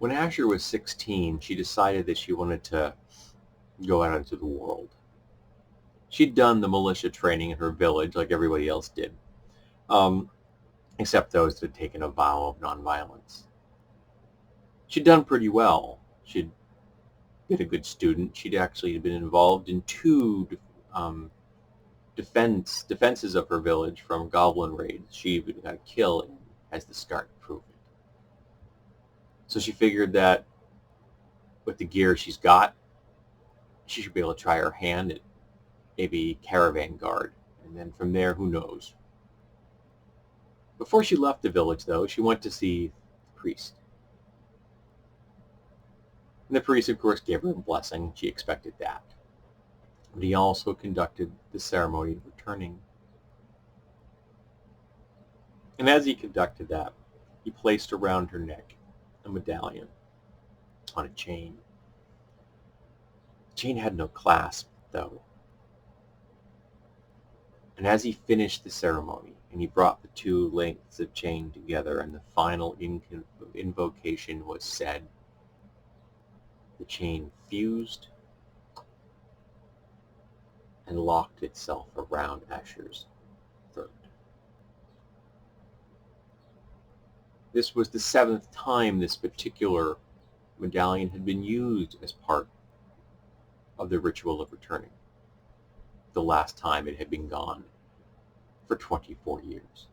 When Asher was 16, she decided that she wanted to go out into the world. She'd done the militia training in her village like everybody else did, except those that had taken a vow of nonviolence. She'd done pretty well. She'd been a good student. She'd actually been involved in two defenses of her village from goblin raids. She even got a kill in, as the start proved it. So she figured that with the gear she's got, she should be able to try her hand at maybe caravan guard, and then from there, who knows. Before she left the village, though, she went to see the priest. And the priest, of course, gave her a blessing. She expected that. But he also conducted the ceremony of returning. And as he conducted that, he placed around her neck a medallion on a chain. The chain had no clasp, though. And as he finished the ceremony, and he brought the two lengths of chain together, and the final invocation was said, the chain fused and locked itself around Asher's throat. This was the 7th time this particular medallion had been used as part of the ritual of returning. The last time it had been gone for 24 years.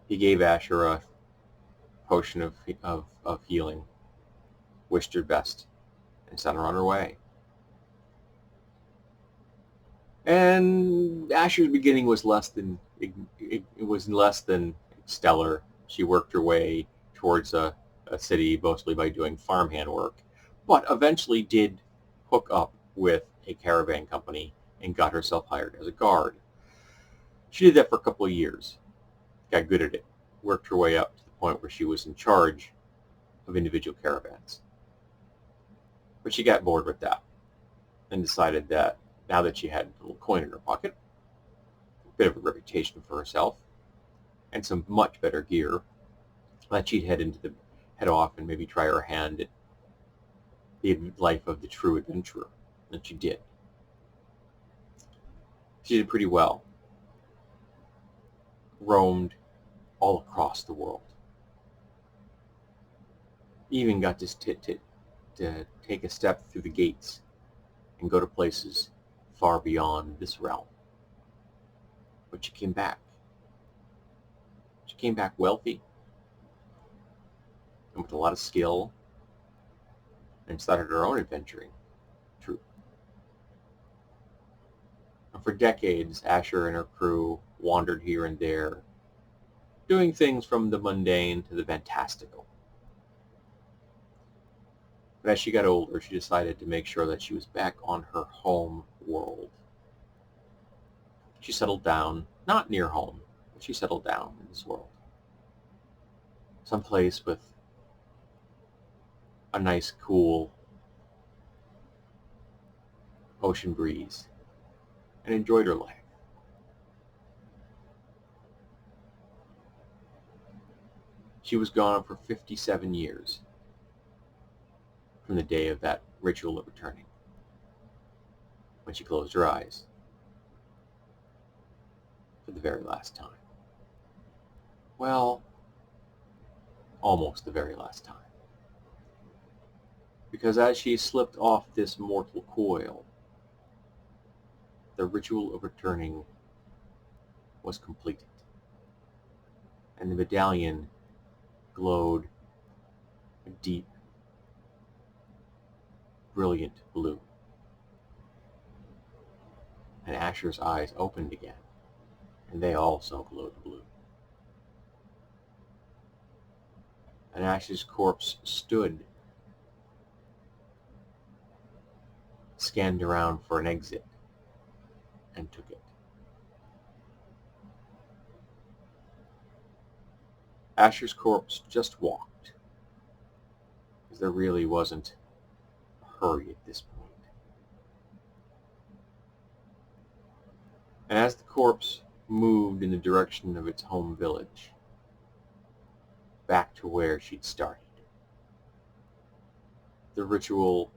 He gave Asher a potion of healing, wished her best, and sent her on her way. And Asher's beginning was less than stellar. She worked her way towards a city mostly by doing farmhand work, but eventually did hook up with a caravan company and got herself hired as a guard. She did that for a couple of years, got good at it, worked her way up to the point where she was in charge of individual caravans. But she got bored with that and decided that now that she had a little coin in her pocket, a bit of a reputation for herself, and some much better gear, that she'd head off and maybe try her hand at the life of the true adventurer. And she did. She did pretty well. Roamed all across the world. Even got to take a step through the gates and go to places far beyond this realm. But she came back. She came back wealthy and with a lot of skill, and started her own adventuring troupe. And for decades, Asher and her crew wandered here and there, doing things from the mundane to the fantastical. But as she got older, she decided to make sure that she was back on her home world. She settled down, not near home, but she settled down in this world. Someplace with a nice, cool ocean breeze, and enjoyed her life. She was gone for 57 years from the day of that ritual of returning, when she closed her eyes for the very last time. Well, almost the very last time. Because as she slipped off this mortal coil, the ritual of returning was completed, and the medallion glowed a deep, brilliant blue. And Asher's eyes opened again, and they also glowed blue. And Asher's corpse stood, scanned around for an exit, and took it. Asher's corpse just walked, because there really wasn't a hurry at this point. And as the corpse moved in the direction of its home village, back to where she'd started. The ritual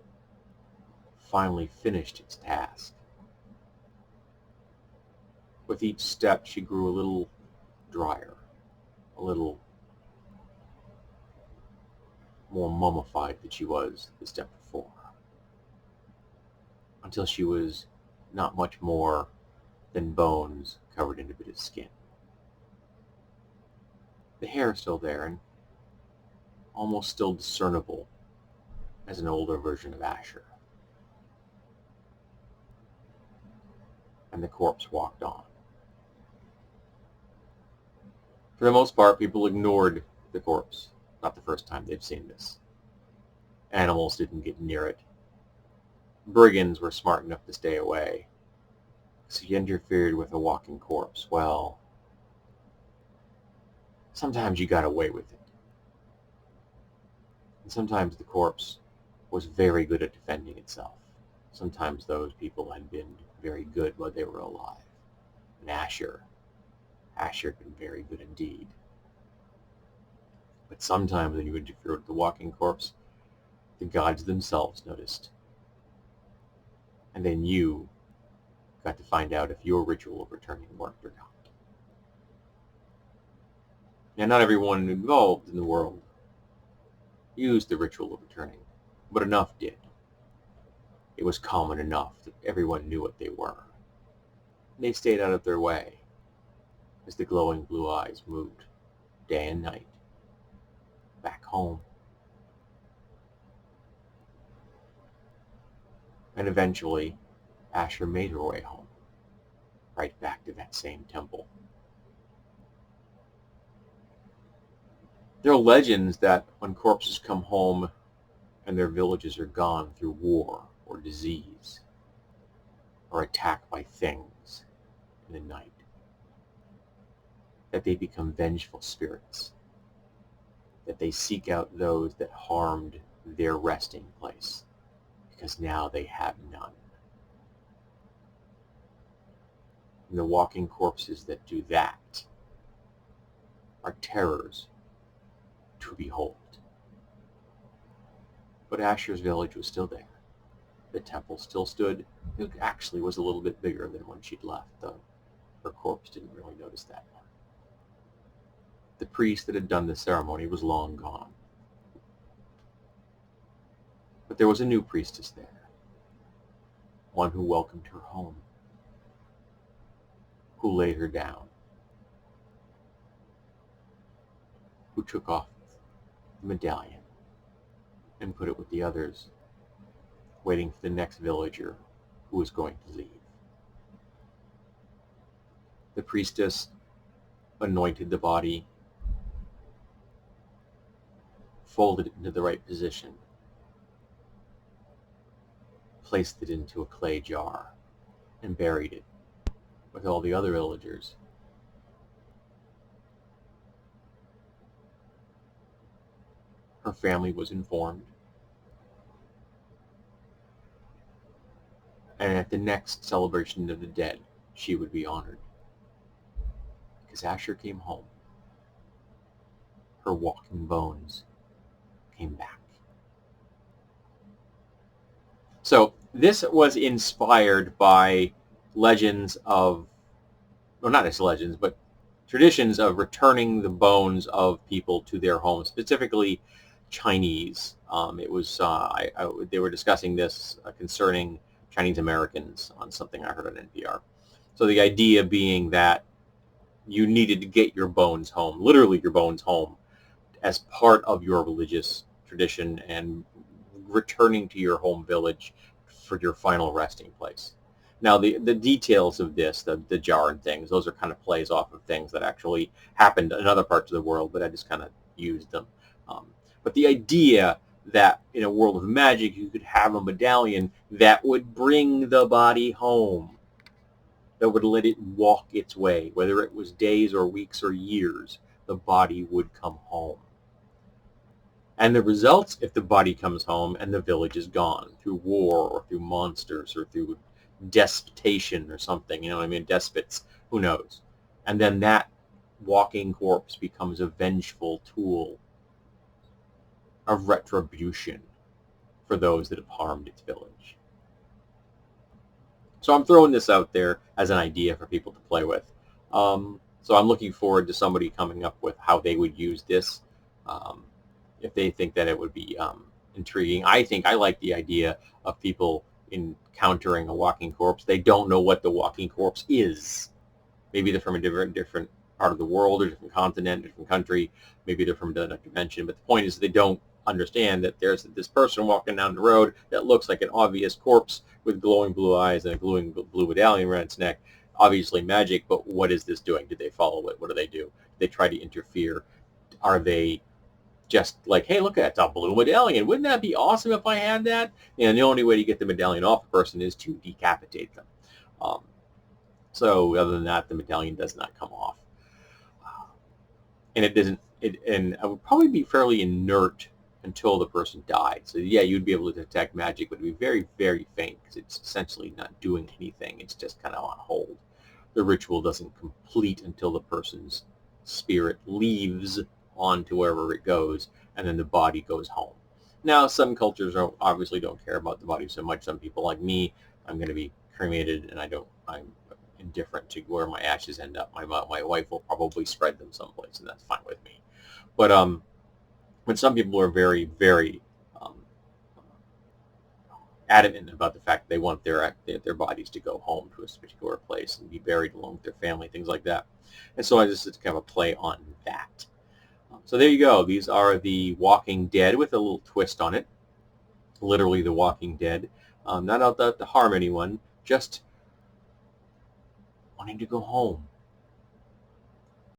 finally finished its task. With each step, she grew a little drier, a little more mummified than she was the step before, until she was not much more than bones covered in a bit of skin. The hair is still there and almost still discernible as an older version of Asher. And the corpse walked on. For the most part, people ignored the corpse. Not the first time they've seen this. Animals didn't get near it. Brigands were smart enough to stay away. So you interfered with a walking corpse. Well, sometimes you got away with it. And sometimes the corpse was very good at defending itself. Sometimes those people had been very good while they were alive. And Asher had been very good indeed. But sometimes when you interfered with the walking corpse, the gods themselves noticed. And then you got to find out if your ritual of returning worked or not. Now, not everyone involved in the world used the ritual of returning, but enough did. It was common enough that everyone knew what they were. And they stayed out of their way as the glowing blue eyes moved day and night back home. And eventually, Asher made her way home, right back to that same temple. There are legends that when corpses come home and their villages are gone through war or disease or attacked by things in the night, that they become vengeful spirits, that they seek out those that harmed their resting place, because now they have none. And the walking corpses that do that are terrors to behold. But Asher's village was still there. The temple still stood. It actually was a little bit bigger than when she'd left, though her corpse didn't really notice that one. The priest that had done the ceremony was long gone. But there was a new priestess there, one who welcomed her home, who laid her down, who took off the medallion and put it with the others, waiting for the next villager who was going to leave. The priestess anointed the body, folded it into the right position, placed it into a clay jar, and buried it with all the other villagers. Her family was informed. And at the next celebration of the dead, she would be honored. Because Asher came home. Her walking bones came back. So this was inspired by legends of, well, not as legends, but traditions of returning the bones of people to their homes, specifically Chinese. They were discussing this concerning Chinese Americans on something I heard on NPR. So the idea being that you needed to get your bones home, literally your bones home, as part of your religious tradition and returning to your home village for your final resting place. Now, the details of this, the jar and things, those are kind of plays off of things that actually happened in other parts of the world, but I just kind of used them. But the idea that in a world of magic, you could have a medallion that would bring the body home, that would let it walk its way, whether it was days or weeks or years, the body would come home. And the results, if the body comes home and the village is gone through war or through monsters or through despotation or something, you know what I mean, despots, who knows. And then that walking corpse becomes a vengeful tool of retribution for those that have harmed its village. So I'm throwing this out there as an idea for people to play with. So I'm looking forward to somebody coming up with how they would use this, um, if they think that it would be intriguing. I like the idea of people encountering a walking corpse. They don't know what the walking corpse is. Maybe they're from a different part of the world, or different continent, different country. Maybe they're from another dimension. But the point is they don't understand that there's this person walking down the road that looks like an obvious corpse with glowing blue eyes and a glowing blue medallion around its neck. Obviously magic, but what is this doing? Did they follow it? What do? Do they try to interfere? Are they just like, hey, look, that's a blue medallion. Wouldn't that be awesome if I had that? And the only way to get the medallion off a person is to decapitate them. So other than that, the medallion does not come off. And it doesn't, and I would probably be fairly inert until the person died. So yeah, you'd be able to detect magic, but it would be very, very faint because it's essentially not doing anything. It's just kind of on hold. The ritual doesn't complete until the person's spirit leaves on to wherever it goes, and then the body goes home. Now, some cultures obviously don't care about the body so much. Some people, like me, I'm going to be cremated, and I'm indifferent to where my ashes end up. My wife will probably spread them someplace, and that's fine with me. But some people are very, very adamant about the fact that they want their bodies to go home to a particular place and be buried along with their family, things like that. And so it's kind of a play on that. So there you go. These are the Walking Dead with a little twist on it. Literally the Walking Dead. Not out to harm anyone, just wanting to go home.